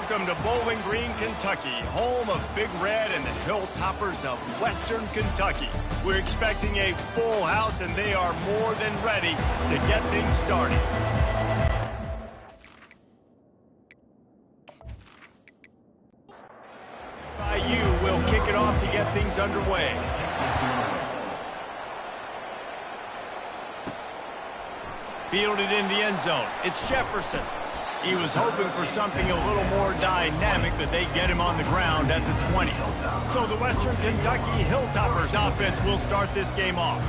Welcome to Bowling Green, Kentucky, home of Big Red and the Hilltoppers of Western Kentucky. We're expecting a full house, and they are more than ready to get things started. WKU will kick it off to get things underway. Fielded in the end zone. It's Jefferson. He was hoping for something a little more dynamic, but they get him on the ground at the 20. So the Western Kentucky Hilltoppers offense will start this game off.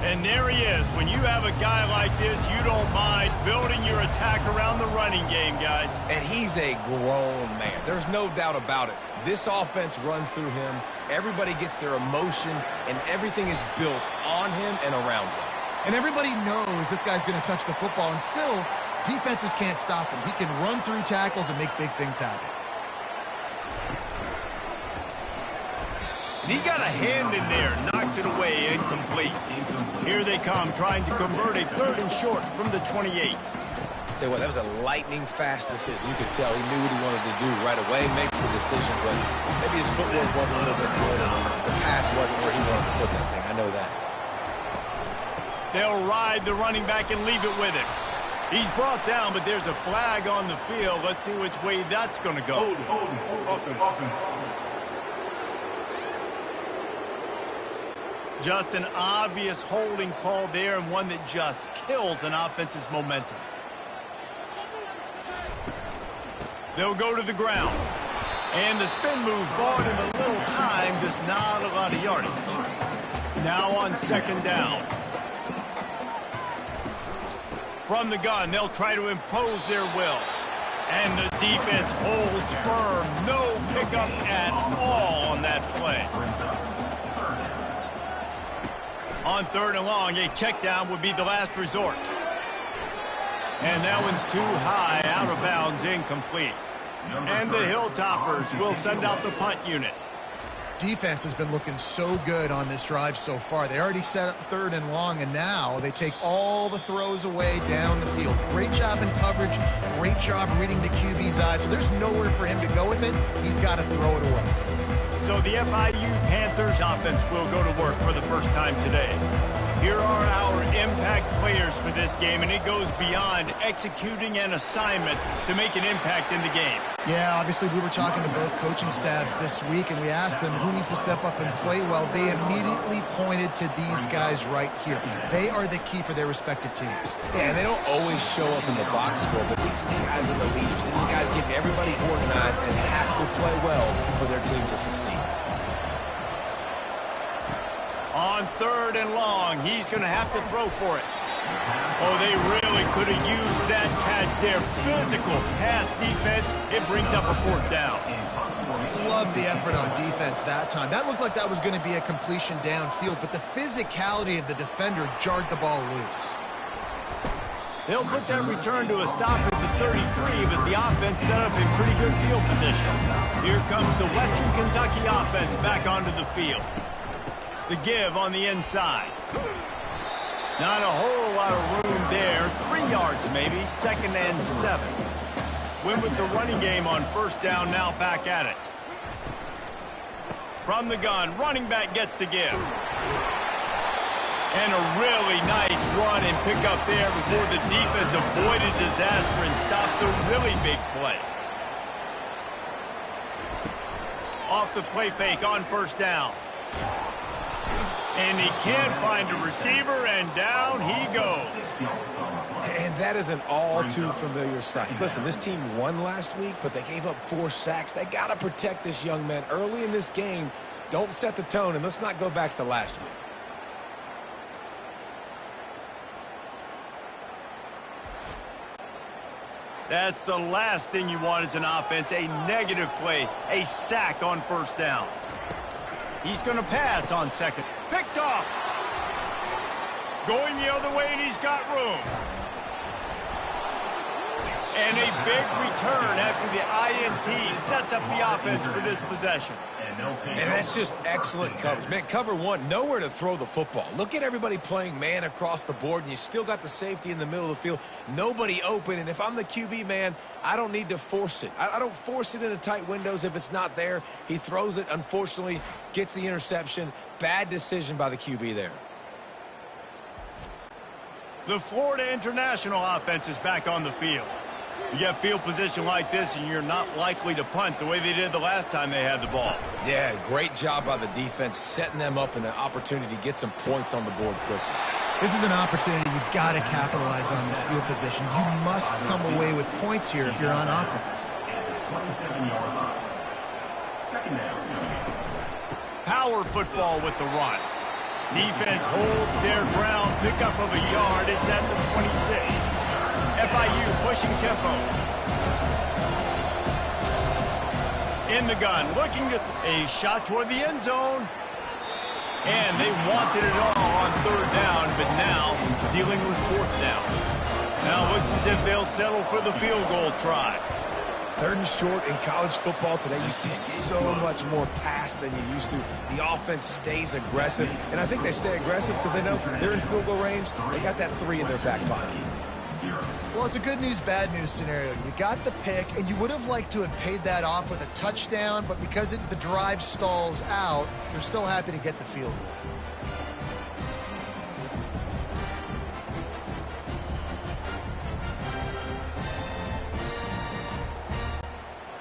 And there he is. When you have a guy like this, you don't mind building your attack around the running game, guys. And he's a grown man. There's no doubt about it. This offense runs through him. Everybody gets their emotion, and everything is built on him and around him. And everybody knows this guy's going to touch the football, and still, defenses can't stop him. He can run through tackles and make big things happen. And he got a hand in there, knocks it away, incomplete. Here they come, trying to convert a 3rd and short from the 28. Tell you what, that was a lightning-fast decision. You could tell he knew what he wanted to do right away, makes the decision, but maybe his footwork wasn't a little bit good, and the pass wasn't where he wanted to put that thing. I know that. They'll ride the running back and leave it with him. He's brought down, but there's a flag on the field. Let's see which way that's going to go. Just an obvious holding call there, and one that just kills an offense's momentum. They'll go to the ground. And the spin move bought him a little time, just not a lot of yardage. Now on 2nd down. From the gun, they'll try to impose their will. And the defense holds firm. No pickup at all on that play. On 3rd and long, a check down would be the last resort. And that one's too high, out of bounds, incomplete. And the Hilltoppers will send out the punt unit. Defense has been looking so good on this drive so far. They already set up 3rd and long, and now they take all the throws away down the field. Great job in coverage, great job reading the QB's eyes. So there's nowhere for him to go with it. He's got to throw it away. So the FIU Panthers offense will go to work for the first time today. Here are our impact players for this game, and it goes beyond executing an assignment to make an impact in the game. Yeah, obviously we were talking to both coaching staffs this week, and we asked them who needs to step up and play well. They immediately pointed to these guys right here. They are the key for their respective teams. Yeah, and they don't always show up in the box score, but these guys are the leaders. These guys getting everybody organized and have to play well for their team to succeed. On 3rd and long, he's going to have to throw for it. Oh, they really could have used that catch there. Physical pass defense. It brings up a 4th down. Love the effort on defense that time. That looked like that was going to be a completion downfield, but the physicality of the defender jarred the ball loose. They'll put that return to a stop at the 33, but the offense set up in pretty good field position. Here comes the Western Kentucky offense back onto the field. The give on the inside. Not a whole lot of room there. 3 yards maybe. 2nd and 7. Win with the running game on 1st down, now back at it. From the gun, running back gets to give. And a really nice run and pick up there before the defense avoided disaster and stopped the really big play. Off the play fake on 1st down. And he can't find a receiver, and down he goes. And that is an all-too-familiar sight. Listen, this team won last week, but they gave up 4 sacks. They got to protect this young man early in this game. Don't set the tone, and let's not go back to last week. That's the last thing you want as an offense, a negative play, a sack on 1st down. He's going to pass on 2nd. Picked off. Going the other way, and he's got room. And a big return after the INT sets up the offense for this possession. And that's just excellent coverage. Man, cover one, nowhere to throw the football. Look at everybody playing man across the board, and you still got the safety in the middle of the field. Nobody open, and if I'm the QB, man, I don't need to force it. I don't force it into tight windows if it's not there. He throws it, unfortunately, gets the interception. Bad decision by the QB there. The Florida International offense is back on the field. You get field position like this, and you're not likely to punt the way they did the last time they had the ball. Yeah, great job by the defense, setting them up in an opportunity to get some points on the board quickly. This is an opportunity you've got to capitalize on this field position. You must come away with points here if you're on offense. Power football with the run. Defense holds their ground, pickup of a yard. It's at the 26. FIU pushing tempo. In the gun, looking at a shot toward the end zone. And they wanted it all on third down, but now dealing with fourth down. Now looks as if they'll settle for the field goal try. Third and short in college football today, you see so much more pass than you used to. The offense stays aggressive, and I think they stay aggressive because they know they're in field goal range. They got that 3 in their back pocket. Well, it's a good news, bad news scenario. You got the pick, and you would have liked to have paid that off with a touchdown, but because the drive stalls out, you're still happy to get the field goal.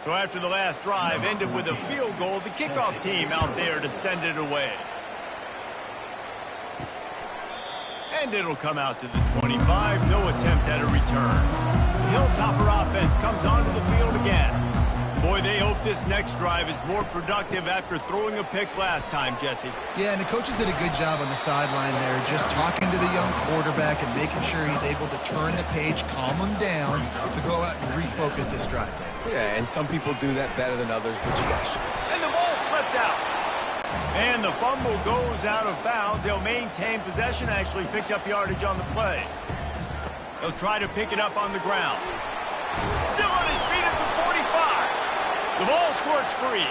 So after the last drive ended with a field goal, the kickoff team out there to send it away. And it'll come out to the 25. No attempt at a return. The Hilltopper offense comes onto the field again. Boy, they hope this next drive is more productive after throwing a pick last time, Jesse. Yeah, and the coaches did a good job on the sideline there, just talking to the young quarterback and making sure he's able to turn the page, calm him down to go out and refocus this drive. Yeah, and some people do that better than others, but you got to. And the ball slipped out. And the fumble goes out of bounds. They'll maintain possession, actually picked up yardage on the play. They'll try to pick it up on the ground. Still on his feet at the 45. The ball squirts free.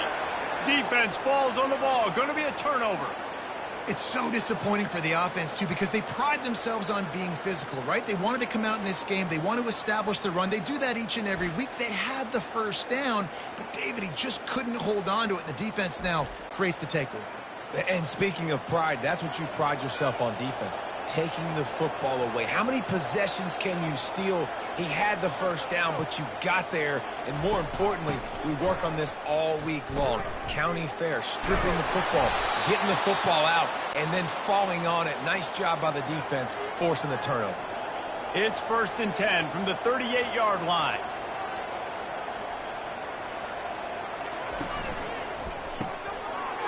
Defense falls on the ball. Going to be a turnover. It's so disappointing for the offense, too, because they pride themselves on being physical, right? They wanted to come out in this game. They want to establish the run. They do that each and every week. They had the first down, but David, he just couldn't hold on to it. The defense now creates the takeaway. And speaking of pride, that's what you pride yourself on defense, taking the football away. How many possessions can you steal? He had the first down, but you got there. And more importantly, we work on this all week long. County fair, stripping the football, getting the football out, and then falling on it. Nice job by the defense, forcing the turnover. It's 1st and 10 from the 38-yard line.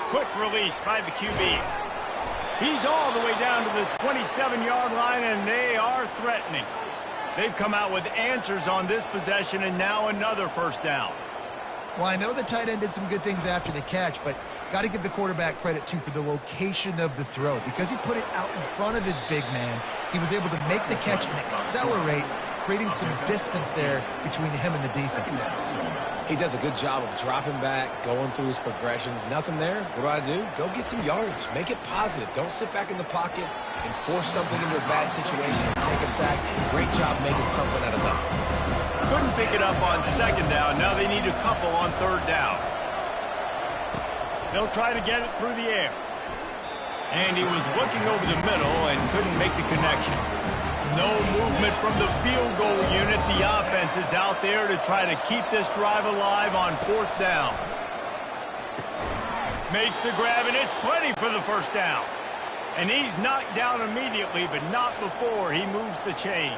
Quick release by the QB. He's all the way down to the 27-yard line, and they are threatening. They've come out with answers on this possession, and now another first down. Well, I know the tight end did some good things after the catch, but got to give the quarterback credit, too, for the location of the throw. Because he put it out in front of his big man, he was able to make the catch and accelerate, creating some distance there between him and the defense. He does a good job of dropping back, going through his progressions. Nothing there. What do? Go get some yardage. Make it positive. Don't sit back in the pocket and force something into a bad situation. Take a sack. Great job making something out of nothing. Couldn't pick it up on 2nd down. Now they need a couple on 3rd down. They'll try to get it through the air. And he was looking over the middle and couldn't make the connection. No movement from the field goal unit. The offense is out there to try to keep this drive alive on 4th down. Makes the grab, and it's plenty for the first down. And he's knocked down immediately, but not before he moves the chains.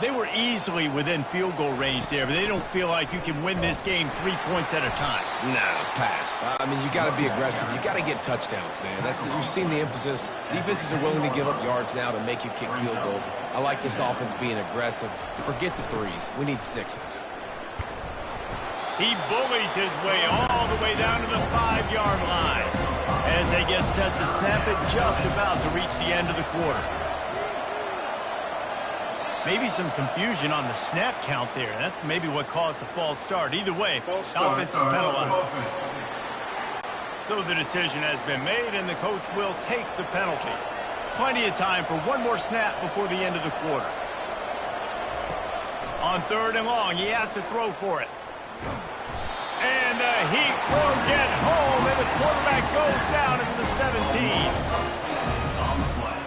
They were easily within field goal range there, but they don't feel like you can win this game 3 points at a time. Nah, pass. I mean, you got to be aggressive. You got to get touchdowns, man. You've seen the emphasis. Defenses are willing to give up yards now to make you kick field goals. I like this offense being aggressive. Forget the 3s. We need 6s. He bullies his way all the way down to the 5-yard line as they get set to snap it, just about to reach the end of the quarter. Maybe some confusion on the snap count there. That's maybe what caused the false start. Either way, offense is penalized. So the decision has been made, and the coach will take the penalty. Plenty of time for one more snap before the end of the quarter. On 3rd and long, he has to throw for it. And he will get home, and the quarterback goes down at the 17. On the play,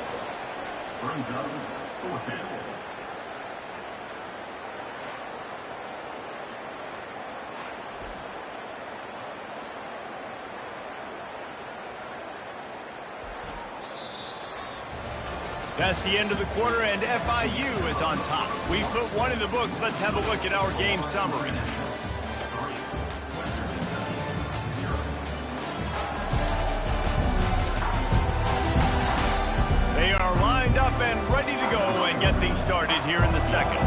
brings up 4th down. That's the end of the quarter, and FIU is on top. We put one in the books. Let's have a look at our game summary. They are lined up and ready to go and get things started here in the second.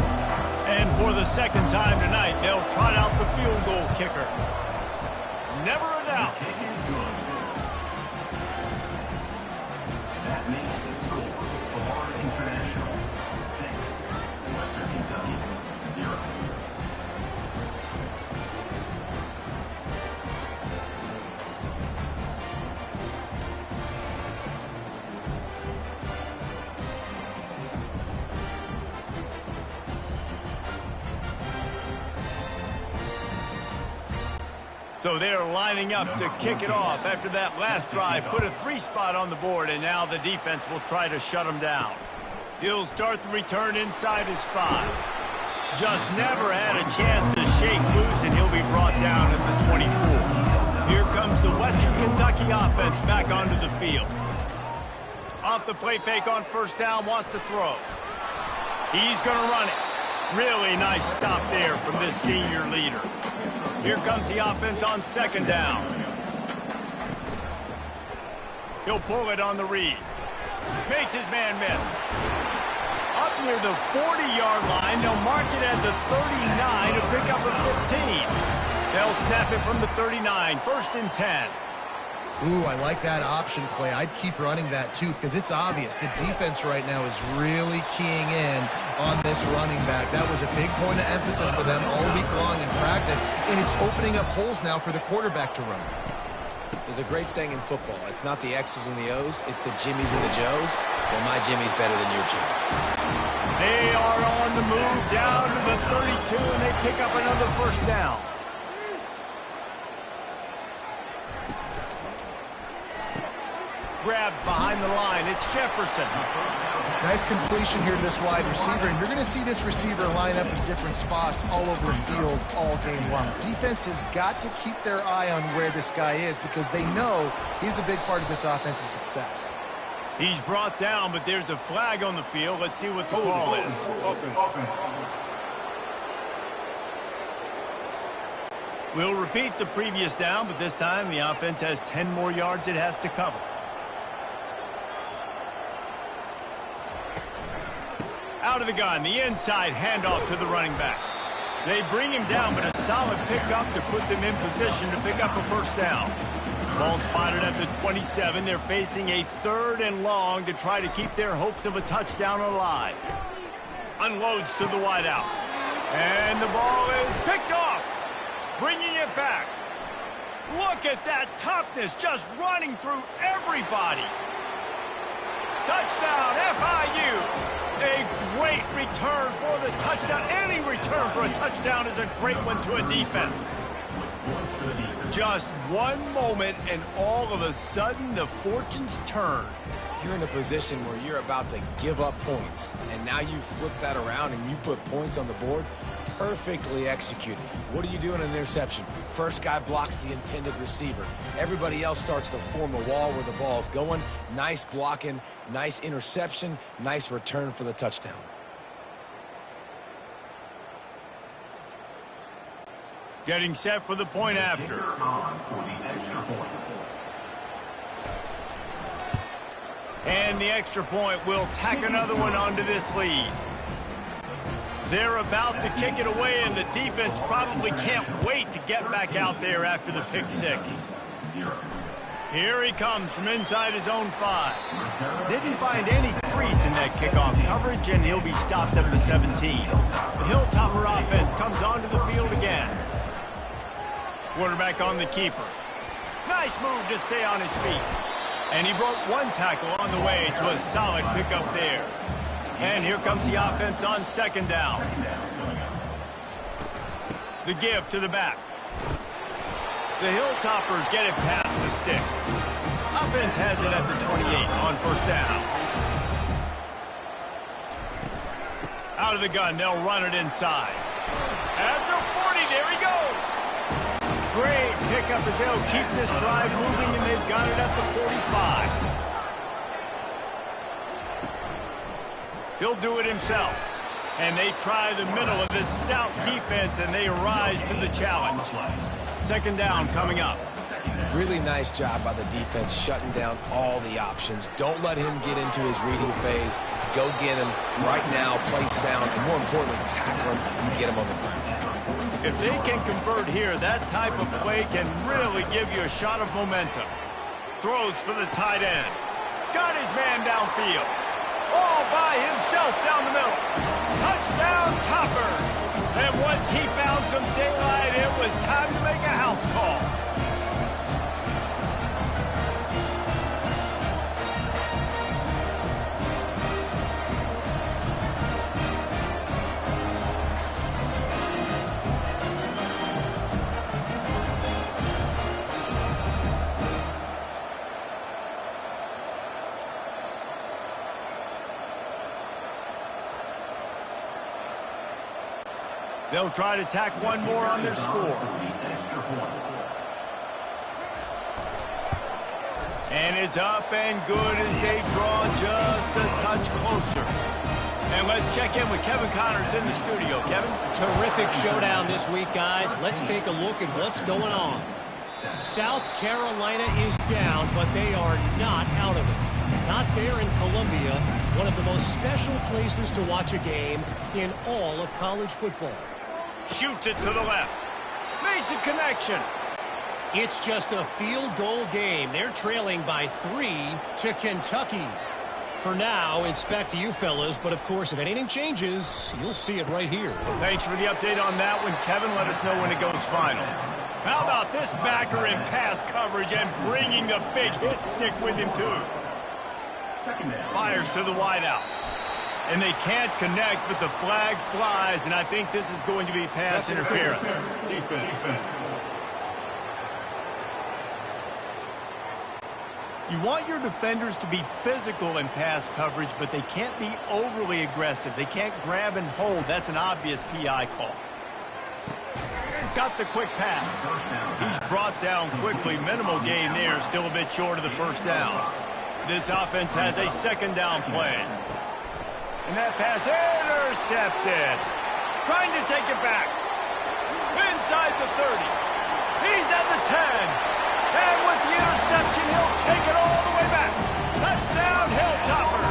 And for the second time tonight, they'll trot out the field goal kicker. Never a doubt. Kick is good. That makes the score. Florida International 6, Western Kentucky 0. So they're lining up to kick it off after that last drive. Put a 3 spot on the board, and now the defense will try to shut them down. He'll start the return inside his 5. Just never had a chance to shake loose, and he'll be brought down at the 24. Here comes the Western Kentucky offense back onto the field. Off the play fake on 1st down, wants to throw. He's going to run it. Really nice stop there from this senior leader. Here comes the offense on 2nd down. He'll pull it on the read. Makes his man miss. Up near the 40-yard line, they'll mark it at the 39 to pick up a 15. They'll snap it from the 39, 1st and 10. Ooh, I like that option play. I'd keep running that too because it's obvious. The defense right now is really keying in on this running back. That was a big point of emphasis for them all week long in practice, and it's opening up holes now for the quarterback to run. There's a great saying in football. It's not the X's and the O's, it's the Jimmies and the Joes. Well, my Jimmy's better than your Joe. They are on the move down to the 32, and they pick up another 1st down. Grabbed behind the line. It's Jefferson. Nice completion here to this wide receiver, and you're going to see this receiver line up in different spots all over the field all game long. Defense has got to keep their eye on where this guy is because they know he's a big part of this offense's success. He's brought down, but there's a flag on the field. Let's see what the call is. We'll repeat the previous down, but this time the offense has 10 more yards it has to cover. Out of the gun, the inside handoff to the running back. They bring him down, but a solid pickup to put them in position to pick up a 1st down. Ball spotted at the 27. They're facing a 3rd and long to try to keep their hopes of a touchdown alive. Unloads to the wideout. And the ball is picked off. Bringing it back. Look at that toughness just running through everybody. Touchdown, FIU. A great return for the touchdown. Any return for a touchdown is a great one to a defense. Just one moment, and all of a sudden, the fortunes turn. You're in a position where you're about to give up points, and now you flip that around and you put points on the board. Perfectly executed. What do you do in an interception? First guy blocks the intended receiver. Everybody else starts to form a wall where the ball's going. Nice blocking, nice interception, nice return for the touchdown. Getting set for the point after. Kicker on for the extra point. And the extra point will tack another one onto this lead. They're about to kick it away, and the defense probably can't wait to get back out there after the pick 6. Here he comes from inside his own 5. Didn't find any crease in that kickoff coverage, and he'll be stopped at the 17. The Hilltopper offense comes onto the field again. Quarterback on the keeper. Nice move to stay on his feet. And he broke one tackle on the way to a solid pickup there. And here comes the offense on second down. The give to the back. The Hilltoppers get it past the sticks. Offense has it at the 28 on first down. Out of the gun, they'll run it inside. At the 40, there he goes. Great pickup as they'll keep this drive moving, and they've got it at the 45. He'll do it himself. And they try the middle of this stout defense, and they rise to the challenge. Second down coming up. Really nice job by the defense shutting down all the options. Don't let him get into his reading phase. Go get him right now, play sound, and more importantly, tackle him and get him on the ground. If they can convert here, that type of play can really give you a shot of momentum. Throws for the tight end. Got his man downfield. All by himself down the middle. Touchdown, Topper. And once he found some daylight, it was time to make a house call. They'll try to tack one more on their score. And it's up and good as they draw just a touch closer. And let's check in with Kevin Connors in the studio. Kevin? Terrific showdown this week, guys. Let's take a look at what's going on. South Carolina is down, but they are not out of it. Not there in Columbia, one of the most special places to watch a game in all of college football. Shoots it to the left. Makes a connection. It's just a field goal game. They're trailing by 3 to Kentucky. For now, it's back to you fellas, but of course, if anything changes, you'll see it right here. Thanks for the update on that one, Kevin. Let us know when it goes final. How about this backer in pass coverage and bringing the big hit stick with him, too? Fires to the wideout. And they can't connect, but the flag flies, and I think this is going to be pass interference. Defense. You want your defenders to be physical in pass coverage, but they can't be overly aggressive. They can't grab and hold. That's an obvious PI call. Got the quick pass. He's brought down quickly. Minimal gain there. Still a bit short of the first down. This offense has a second down play. And that pass intercepted. Trying to take it back. Inside the 30. He's at the 10. And with the interception, he'll take it all the way back. Touchdown, Hilltopper.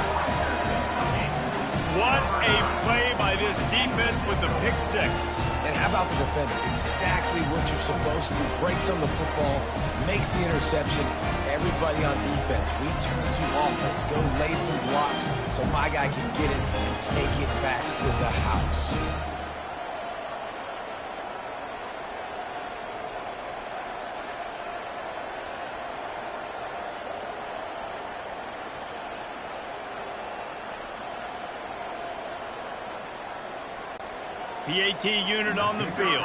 What a play by this defense with the pick 6. And how about the defender? Exactly what you're supposed to do. Breaks on the football, makes the interception. Everybody on defense, we turn to offense. Go lay some blocks so my guy can get it and take it back to the house. PAT unit on the field.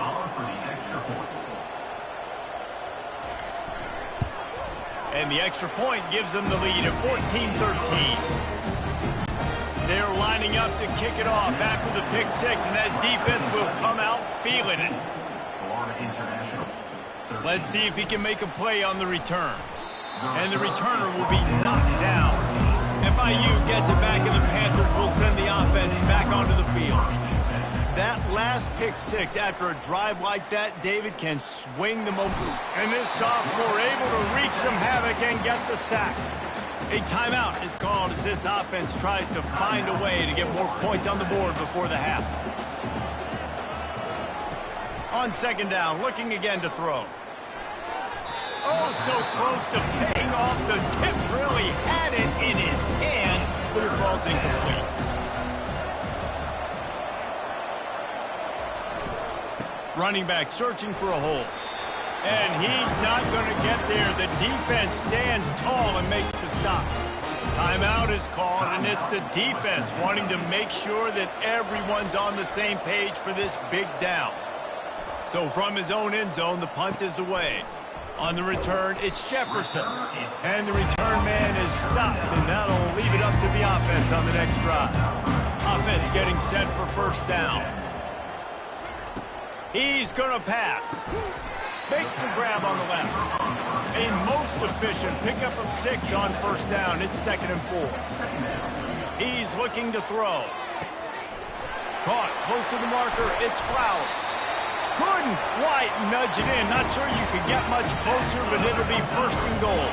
And the extra point gives them the lead at 14-13. They're lining up to kick it off after the pick 6, and that defense will come out feeling it. Let's see if he can make a play on the return. And the returner will be knocked down. FIU gets it back, and the Panthers will send the offense back onto the field. That last pick 6 after a drive like that, David, can swing the momentum. And this sophomore able to wreak some havoc and get the sack. A timeout is called as this offense tries to find a way to get more points on the board before the half. On second down, looking again to throw. Oh, so close to paying off the tip. Really had it in his hands, but it falls incomplete. Running back searching for a hole. And he's not going to get there. The defense stands tall and makes the stop. Timeout is called, and it's the defense wanting to make sure that everyone's on the same page for this big down. So from his own end zone, the punt is away. On the return, it's Jefferson. And the return man is stopped, and that'll leave it up to the offense on the next drive. Offense getting set for first down. He's going to pass. Makes the grab on the left. A most efficient pickup of 6 on first down. It's 2nd and 4. He's looking to throw. Caught close to the marker. It's Flowers. Couldn't quite nudge it in. Not sure you could get much closer, but it'll be 1st and goal.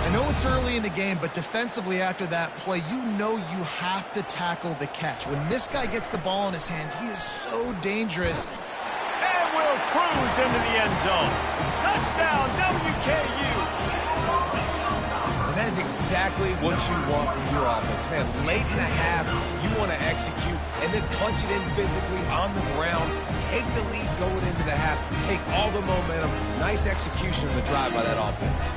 I know it's early in the game, but defensively after that play, you know you have to tackle the catch. When this guy gets the ball in his hands, he is so dangerous. And will cruise into the end zone. Touchdown, WKU. And that is exactly what you want from your offense. Man, late in the half, you want to execute and then punch it in physically on the ground. Take the lead going into the half. Take all the momentum. Nice execution of the drive by that offense.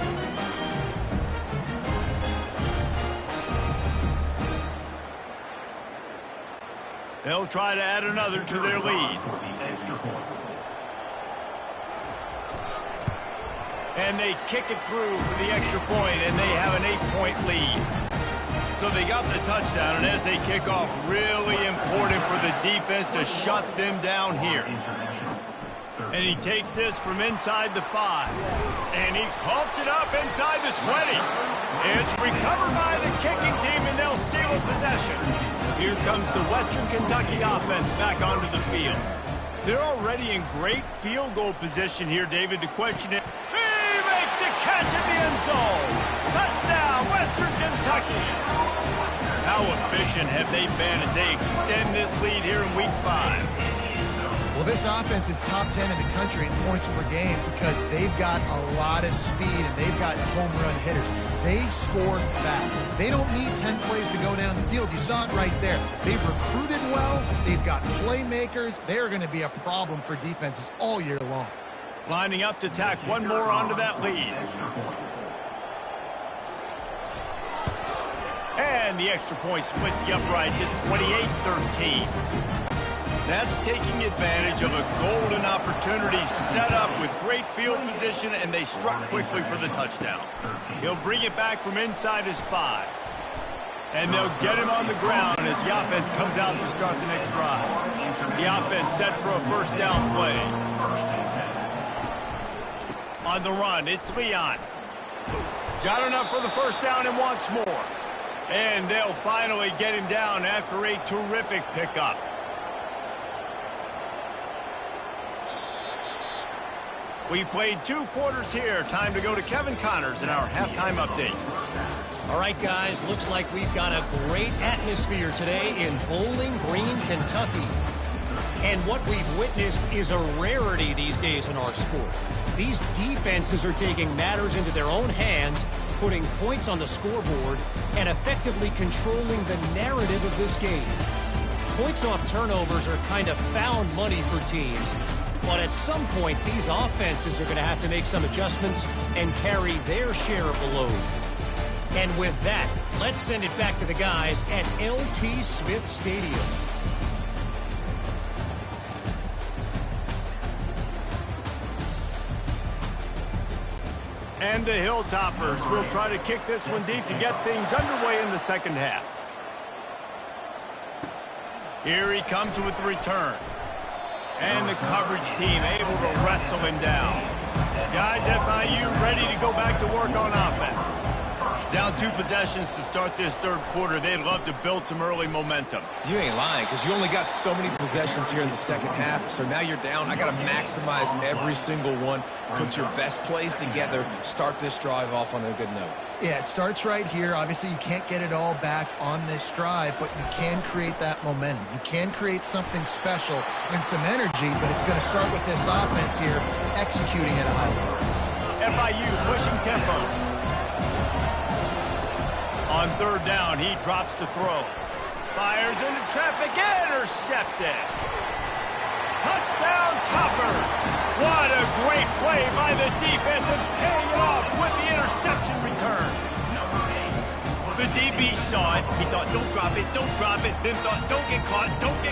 They'll try to add another to their lead. And they kick it through for the extra point, and they have an 8-point lead. So they got the touchdown, and as they kick off, really important for the defense to shut them down here. And he takes this from inside the 5. And he coughs it up inside the 20. It's recovered by the kicking team, and they'll steal a possession. Here comes the Western Kentucky offense back onto the field. They're already in great field goal position here, David. The question is, he makes a catch in the end zone. Touchdown, Western Kentucky. How efficient have they been as they extend this lead here in Week 5? Well, this offense is top 10 in the country in points per game because they've got a lot of speed and they've got home run hitters. They score fast. They don't need 10 plays to go down the field. You saw it right there. They've recruited well. They've got playmakers. They're going to be a problem for defenses all year long. Lining up to tack one more onto that lead. And the extra point splits the uprights. It's 28-13. That's taking advantage of a golden opportunity set up with great field position, and they struck quickly for the touchdown. He'll bring it back from inside his 5. And they'll get him on the ground as the offense comes out to start the next drive. The offense set for a first down play. On the run, it's Leon. Got enough for the first down and wants more. And they'll finally get him down after a terrific pickup. We played 2 quarters here. Time to go to Kevin Connors in our halftime update. All right, guys, looks like we've got a great atmosphere today in Bowling Green, Kentucky. And what we've witnessed is a rarity these days in our sport. These defenses are taking matters into their own hands, putting points on the scoreboard, and effectively controlling the narrative of this game. Points off turnovers are kind of found money for teams. But at some point, these offenses are going to have to make some adjustments and carry their share of the load. And with that, let's send it back to the guys at LT Smith Stadium. And the Hilltoppers will try to kick this one deep to get things underway in the second half. Here he comes with the return. And the coverage team able to wrestle him down. Guys, FIU ready to go back to work on offense. Down 2 possessions to start this third quarter. They'd love to build some early momentum. You ain't lying, because you only got so many possessions here in the second half, so now you're down. I got to maximize every single one, put your best plays together, start this drive off on a good note. Yeah, it starts right here. Obviously, you can't get it all back on this drive, but you can create that momentum. You can create something special and some energy, but it's going to start with this offense here executing at a high level. FIU pushing tempo. On third down, he drops to throw. Fires into traffic, intercepted. Touchdown, Topper. What a great play by the defense and paying it off with the interception return. The DB saw it. He thought, don't drop it, then thought, don't get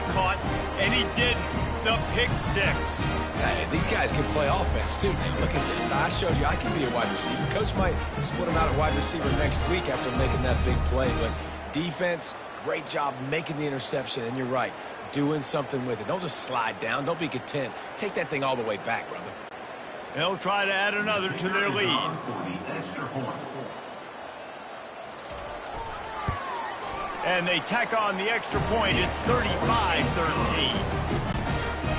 caught, and he didn't. The pick six. Hey, these guys can play offense, too, man. Look at this. I showed you I can be a wide receiver. Coach might split him out at wide receiver next week after making that big play, but defense, great job making the interception, and you're right, doing something with it. Don't just slide down. Don't be content. Take that thing all the way back, brother. They'll try to add another to their lead. And they tack on the extra point. It's 35-13.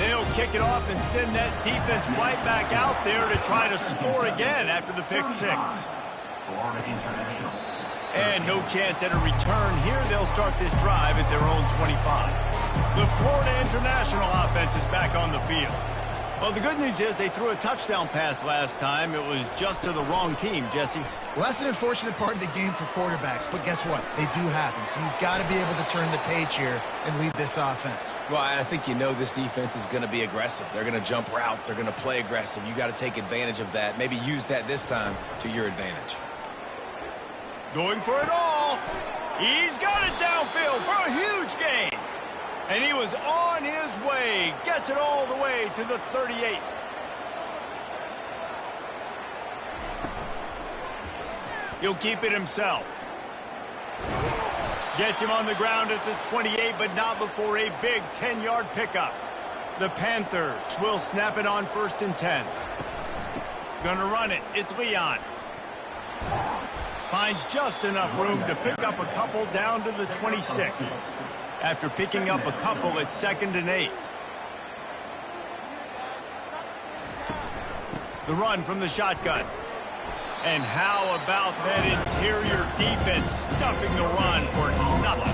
They'll kick it off and send that defense right back out there to try to score again after the pick six. And no chance at a return here. They'll start this drive at their own 25. The Florida International offense is back on the field. Well, the good news is they threw a touchdown pass last time. It was just to the wrong team, Jesse. Well, that's an unfortunate part of the game for quarterbacks, but guess what? They do happen, so you've got to be able to turn the page here and lead this offense. Well, I think you know this defense is going to be aggressive. They're going to jump routes. They're going to play aggressive. You got to take advantage of that. Maybe use that this time to your advantage. Going for it all. He's got it downfield for a huge gain. And he was on his way. Gets it all the way to the 38. He'll keep it himself. Gets him on the ground at the 28, but not before a big 10-yard pickup. The Panthers will snap it on 1st and 10. Gonna run it. It's Leon. Finds just enough room to pick up a couple down to the 26. After picking up a couple at 2nd and 8. The run from the shotgun. And how about that interior defense stuffing the run for nothing?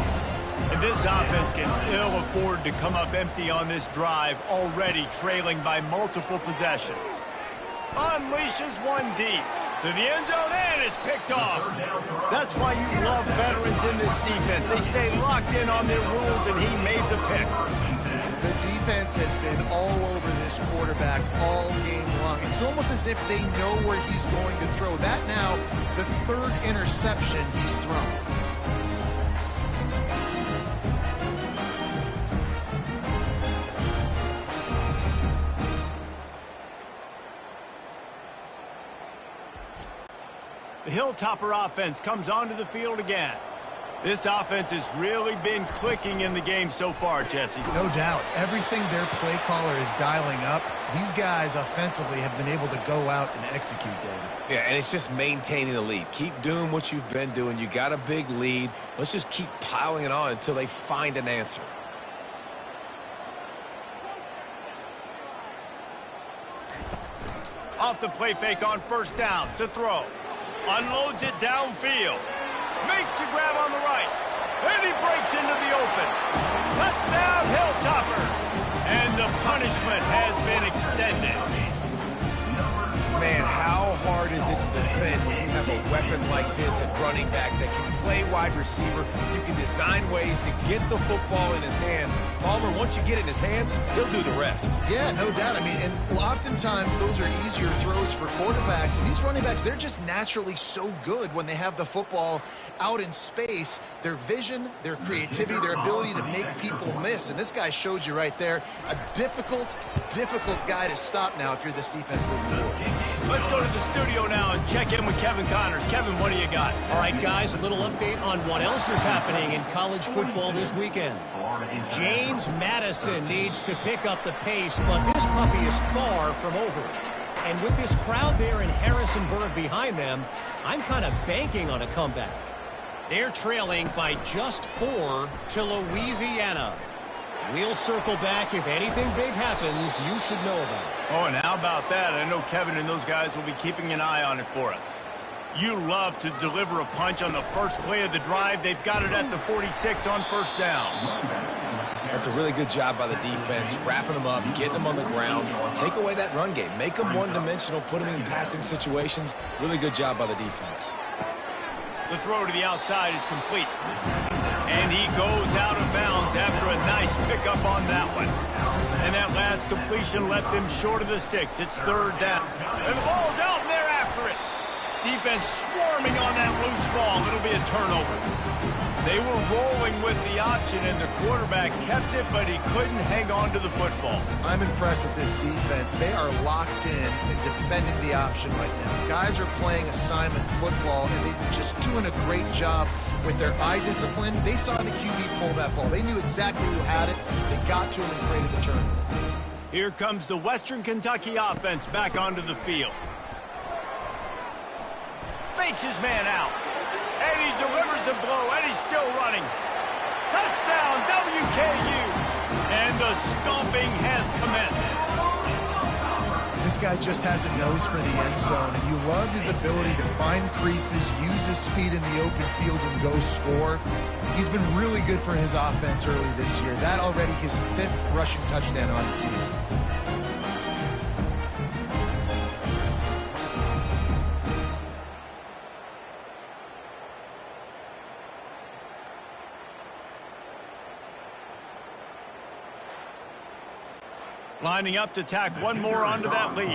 And this offense can ill afford to come up empty on this drive, already trailing by multiple possessions. Unleashes one deep to the end zone and is picked off. That's why you love veterans in this defense. They stay locked in on their rules, and he made the pick. The defense has been all over this quarterback all game long. It's almost as if they know where he's going to throw. That now, the 3rd interception he's thrown. The Hilltopper offense comes onto the field again. This offense has really been clicking in the game so far, Jesse. No doubt. Everything their play caller is dialing up, these guys offensively have been able to go out and execute, David. Yeah, and it's just maintaining the lead. Keep doing what you've been doing. You got a big lead. Let's just keep piling it on until they find an answer. Off the play fake on 1st down to throw. Unloads it downfield. Makes the grab on the right. And he breaks into the open. Touchdown, Hilltopper. And the punishment has been extended. Man, how hard is it to defend when you have a weapon like this at running back that can play wide receiver? You can design ways to get the football in his hand. Palmer, once you get it in his hands, he'll do the rest. Yeah, no doubt. I mean, and oftentimes those are easier throws for quarterbacks. And these running backs, they're just naturally so good when they have the football out in space. Their vision, their creativity, their ability to make people miss. And this guy showed you right there, a difficult guy to stop now if you're this defense moving forward. Let's go to the studio now and check in with Kevin Connors. Kevin, what do you got? All right, guys, a little update on what else is happening in college football this weekend. James Madison needs to pick up the pace, but this puppy is far from over. And with this crowd there in Harrisonburg behind them, I'm kind of banking on a comeback. They're trailing by just 4 to Louisiana. We'll circle back. If anything big happens, you should know about it. Oh, and how about that? I know Kevin and those guys will be keeping an eye on it for us. You love to deliver a punch on the first play of the drive. They've got it at the 46 on 1st down. That's a really good job by the defense, wrapping them up, getting them on the ground. Take away that run game. Make them one-dimensional, put them in passing situations. Really good job by the defense. The throw to the outside is complete. And he goes out of bounds after a nice pickup on that one. And that last completion left him short of the sticks. It's third down. And the ball's out, and they're after it. Defense swarming on that loose ball. It'll be a turnover. They were rolling with the option, and the quarterback kept it, but he couldn't hang on to the football. I'm impressed with this defense. They are locked in and defending the option right now. Guys are playing assignment football, and they're just doing a great job with their eye discipline. They saw the QB pull that ball. They knew exactly who had it. They got to him and created the turnover. Here comes the Western Kentucky offense back onto the field. Fakes his man out. And he delivers the blow, and he's still running. Touchdown, WKU. And the stomping has commenced. This guy just has a nose for the end zone, and you love his ability to find creases, use his speed in the open field, and go score. He's been really good for his offense early this year. That already his 5th rushing touchdown on the season. Lining up to tack one more onto that lead.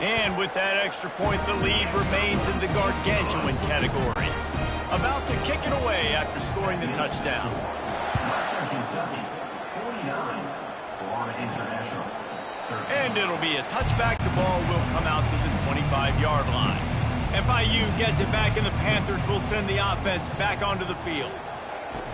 And with that extra point, the lead remains in the gargantuan category. About to kick it away after scoring the touchdown. And it'll be a touchback. The ball will come out to the 25-yard line. FIU gets it back, and the Panthers will send the offense back onto the field.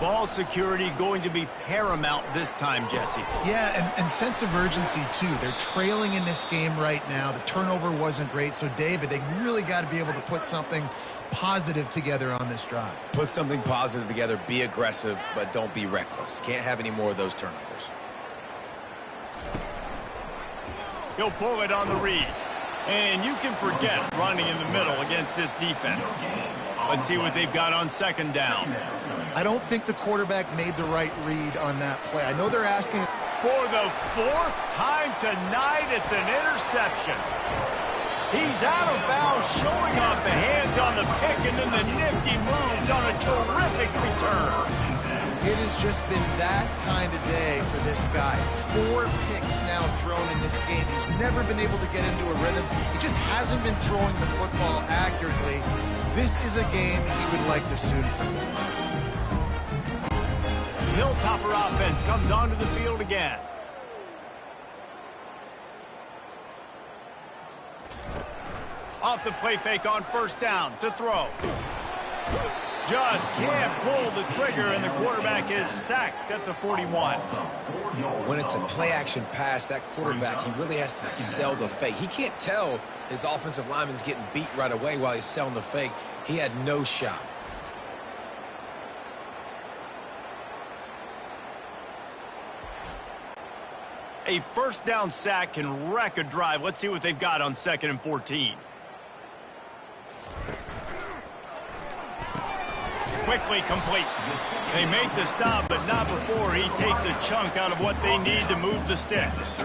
Ball security going to be paramount this time, Jesse. Yeah, and sense of urgency, too. They're trailing in this game right now. The turnover wasn't great. So, David, they really got to be able to put something positive together on this drive. Put something positive together, be aggressive, but don't be reckless. Can't have any more of those turnovers. He'll pull it on the read. And you can forget running in the middle against this defense. Let's see what they've got on second down. I don't think the quarterback made the right read on that play. I know they're asking. For the 4th time tonight, it's an interception. He's out of bounds, showing off the hands on the pick, and then the nifty moves on a terrific return. It has just been that kind of day for this guy. 4 picks now thrown in this game. He's never been able to get into a rhythm. He just hasn't been throwing the football accurately. This is a game he would like to soon forget. Hilltopper offense comes onto the field again. Off the play fake on first down to throw. Just can't pull the trigger, and the quarterback is sacked at the 41. When it's a play-action pass, that quarterback, he really has to sell the fake. He can't tell his offensive lineman's getting beat right away while he's selling the fake. He had no shot. A first down sack can wreck a drive. Let's see what they've got on 2nd and 14. Quickly complete. They make the stop, but not before he takes a chunk out of what they need to move the sticks.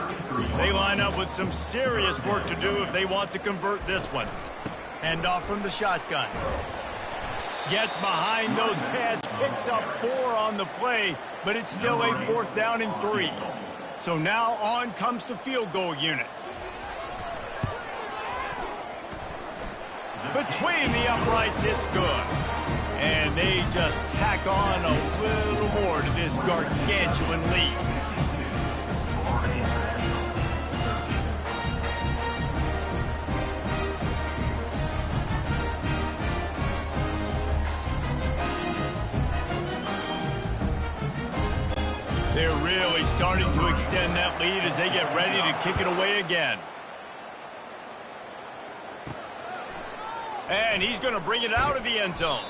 They line up with some serious work to do if they want to convert this one. Hand off from the shotgun. Gets behind those pads, picks up 4 on the play, but it's still a 4th down and 3. So now on comes the field goal unit. Between the uprights, it's good. And they just tack on a little more to this gargantuan lead. They're really starting to extend that lead as they get ready to kick it away again. And he's going to bring it out of the end zone.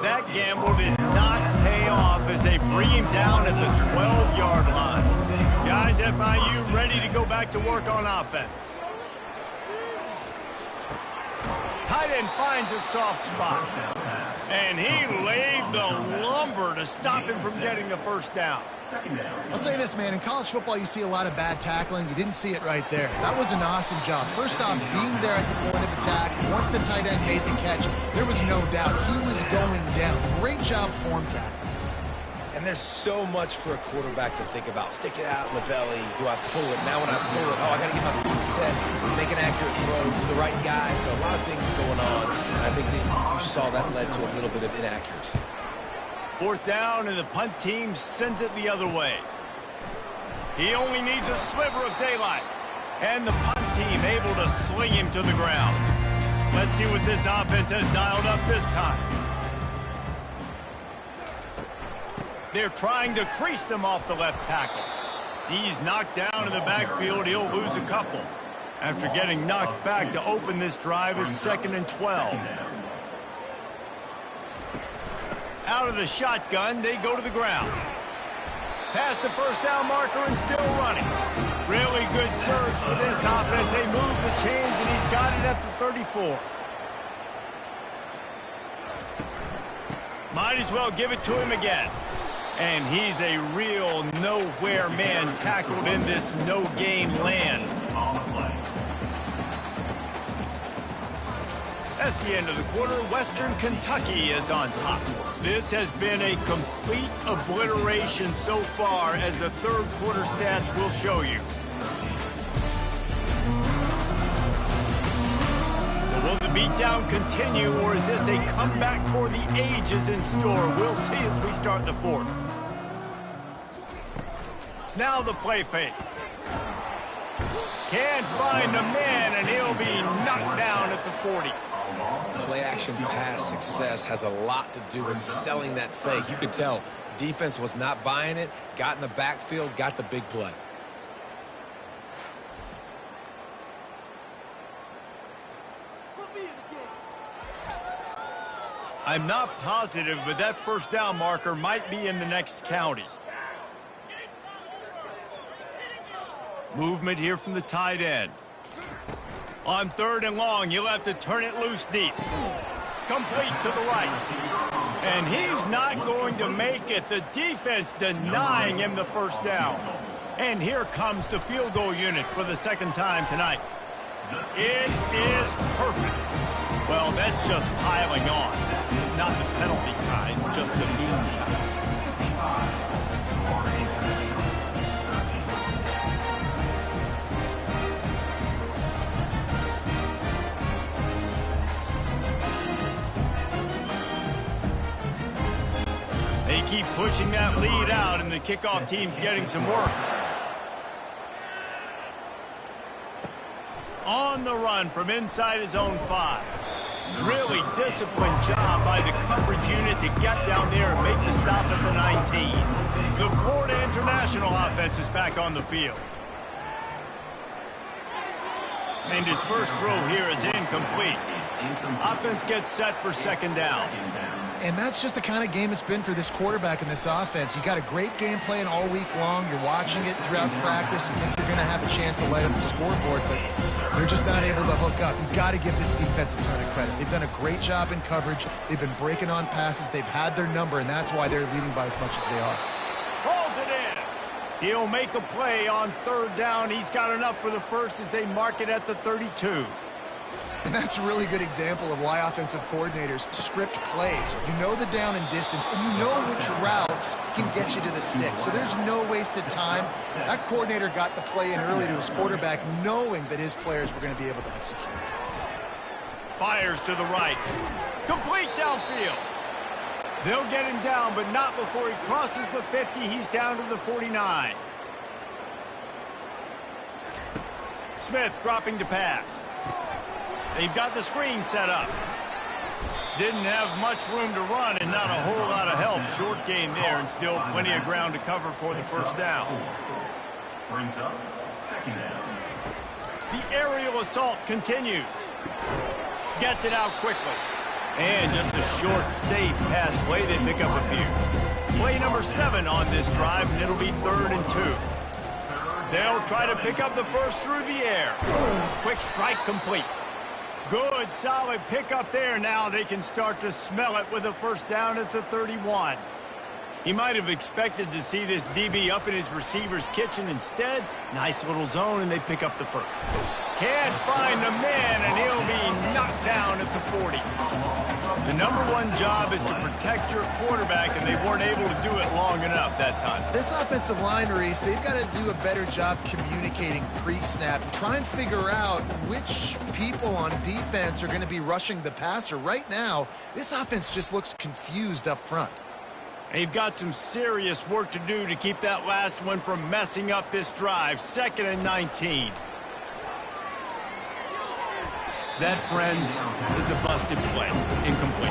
That gamble did not pay off as they bring him down at the 12-yard line. Guys, FIU ready to go back to work on offense. Tight end finds a soft spot. And he laid the lumber to stop him from getting the first down. I'll say this, man. In college football, you see a lot of bad tackling. You didn't see it right there. That was an awesome job. First off, being there at the point of attack. Once the tight end made the catch, there was no doubt he was going down. Great job form tackle. And there's so much for a quarterback to think about. Stick it out in the belly. Do I pull it? Now when I pull it, I got to get my feet set, make an accurate throw to the right guy. So a lot of things going on. And I think that you saw that led to a little bit of inaccuracy. Fourth down, and the punt team sends it the other way. He only needs a sliver of daylight. And the punt team able to sling him to the ground. Let's see what this offense has dialed up this time. They're trying to crease them off the left tackle. He's knocked down in the backfield. He'll lose a couple. After getting knocked back to open this drive, it's 2nd and 12. Out of the shotgun, they go to the ground. Past the first down marker and still running. Really good surge for this offense. They move the chains, and he's got it at the 34. Might as well give it to him again. And he's a real nowhere man tackled in this no-game land. That's the end of the quarter. Western Kentucky is on top. This has been a complete obliteration so far, as the third quarter stats will show you. So will the beatdown continue, or is this a comeback for the ages in store? We'll see as we start the fourth. Now the play fake. Can't find a man, and he'll be knocked down at the 40. Play-action pass success has a lot to do with selling that fake. You could tell defense was not buying it, got in the backfield, got the big play. I'm not positive, but that first down marker might be in the next county. Movement here from the tight end. On 3rd and long, you'll have to turn it loose deep. Complete to the right. And he's not going to make it. The defense denying him the first down. And here comes the field goal unit for the second time tonight. It is perfect. Well, that's just piling on. Not the penalty kind, just the mean kind. They keep pushing that lead out, and the kickoff team's getting some work. On the run from inside his own 5. Really disciplined job by the coverage unit to get down there and make the stop at the 19. The Florida International offense is back on the field. And his first throw here is incomplete. Offense gets set for 2nd down. And that's just the kind of game it's been for this quarterback in this offense. You got a great game plan all week long. You're watching it throughout practice. You think you're going to have a chance to light up the scoreboard, but they're just not able to hook up. You've got to give this defense a ton of credit. They've done a great job in coverage. They've been breaking on passes. They've had their number, and that's why they're leading by as much as they are. Pulls it in. He'll make a play on 3rd down. He's got enough for the first as they mark it at the 32. And that's a really good example of why offensive coordinators script plays. You know the down and distance, and you know which routes can get you to the stick. So there's no wasted time. That coordinator got the play in early to his quarterback, knowing that his players were going to be able to execute. Fires to the right. Complete downfield. They'll get him down, but not before he crosses the 50. He's down to the 49. Smith dropping to pass. They've got the screen set up. Didn't have much room to run and not a whole lot of help. Short game there and still plenty of ground to cover for the first down. Brings up 2nd down. The aerial assault continues. Gets it out quickly. And just a short, safe pass play. They pick up a few. Play number 7 on this drive, and it'll be 3rd and 2. They'll try to pick up the first through the air. Quick strike complete. Good, solid pickup there. Now they can start to smell it with a first down at the 31. He might have expected to see this DB up in his receiver's kitchen. Instead, nice little zone, and they pick up the first. Can't find the man, and he'll be knocked down at the 40. The #1 job is to protect your quarterback, and they weren't able to do it long enough that time. This offensive line, Reese, they've got to do a better job communicating pre-snap and try and figure out which people on defense are going to be rushing the passer. Right now, this offense just looks confused up front. They've got some serious work to do to keep that last one from messing up this drive. 2nd and 19. That, friends, is a busted play. Incomplete.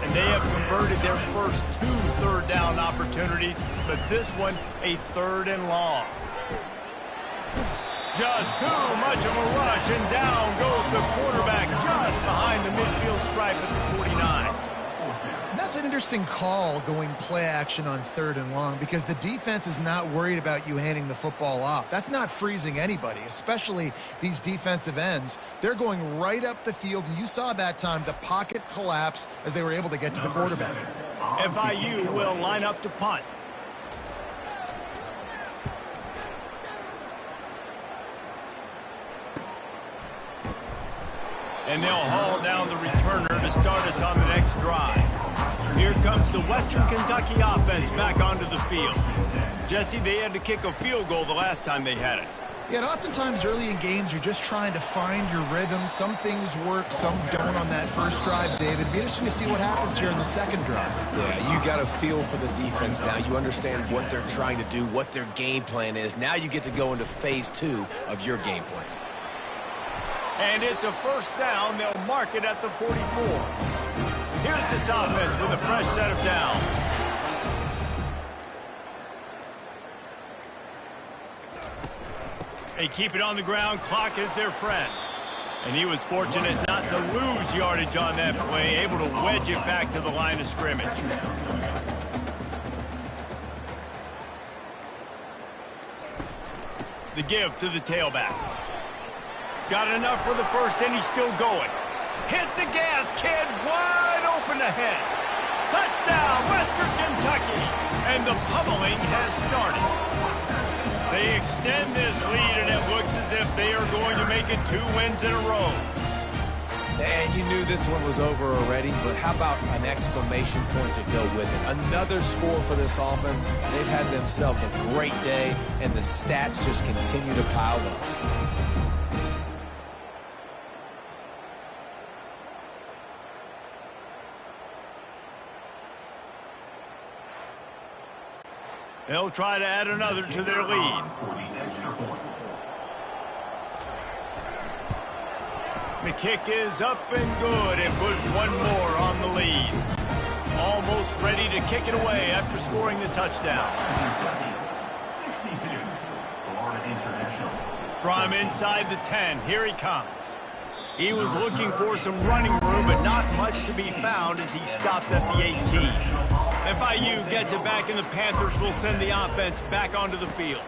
And they have converted their first 2 third-down opportunities, but this one a 3rd and long. Just too much of a rush, and down goes the quarterback just behind the midfield stripe at the 49. That's an interesting call, going play action on 3rd and long, because the defense is not worried about you handing the football off. That's not freezing anybody, especially these defensive ends. They're going right up the field, and you saw that time the pocket collapse as they were able to get to the quarterback. FIU will line up to punt. And they'll haul down the returner to start us on the next drive. Here comes the Western Kentucky offense back onto the field. Jesse, they had to kick a field goal the last time they had it. Yeah, and oftentimes early in games, you're just trying to find your rhythm. Some things work, some don't on that first drive, David. It'd be interesting to see what happens here in the second drive. Yeah, you got a feel for the defense now. You understand what they're trying to do, what their game plan is. Now you get to go into phase 2 of your game plan. And it's a first down. They'll mark it at the 44. Here's this offense with a fresh set of downs. They keep it on the ground. Clock is their friend. And he was fortunate not to lose yardage on that play, able to wedge it back to the line of scrimmage. The give to the tailback. Got enough for the first, and he's still going. Hit the gas, kid. Wide open ahead. Touchdown, Western Kentucky. And the pummeling has started. They extend this lead, and it looks as if they are going to make it 2 wins in a row. And you knew this one was over already, but how about an exclamation point to go with it? Another score for this offense. They've had themselves a great day, and the stats just continue to pile up. They'll try to add another to their lead. The kick is up and good, and put one more on the lead. Almost ready to kick it away after scoring the touchdown. 62, Florida International. From inside the 10, here he comes. He was looking for some running room, but not much to be found as he stopped at the 18. FIU gets it back, and the Panthers will send the offense back onto the field.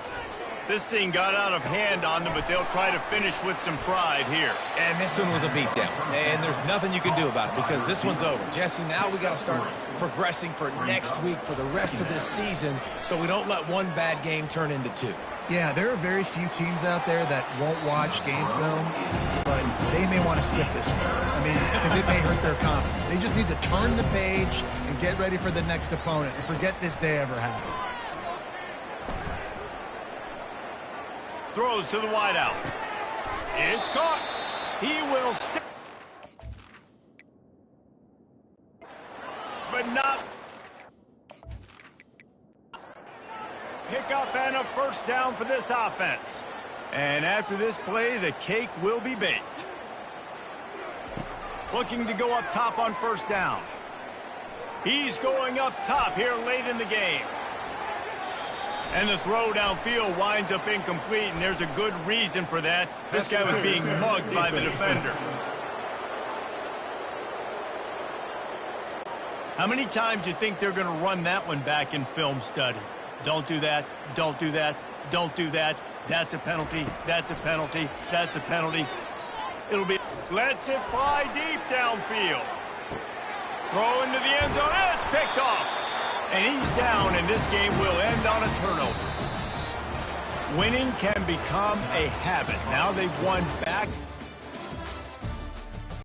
This thing got out of hand on them, but they'll try to finish with some pride here. And this one was a beatdown, and there's nothing you can do about it because this one's over. Jesse, now we got to start progressing for next week for the rest of this season so we don't let one bad game turn into 2. Yeah, there are very few teams out there that won't watch game film, but they may want to skip this one. I mean, because it may hurt their confidence. They just need to turn the page and get ready for the next opponent and forget this day ever happened. Throws to the wideout. It's caught. He will stick. But not. Pick up and a first down for this offense. And after this play, the cake will be baked. Looking to go up top on first down. He's going up top here late in the game. And the throw downfield winds up incomplete, and there's a good reason for that. This guy was being mugged by the defender. How many times do you think they're going to run that one back in film study? Don't do that, don't do that, don't do that. That's a penalty, that's a penalty, that's a penalty. It'll be Lets it fly deep downfield. Throw into the end zone. It's picked off. And he's down, and this game will end on a turnover. Winning can become a habit. Now they've won back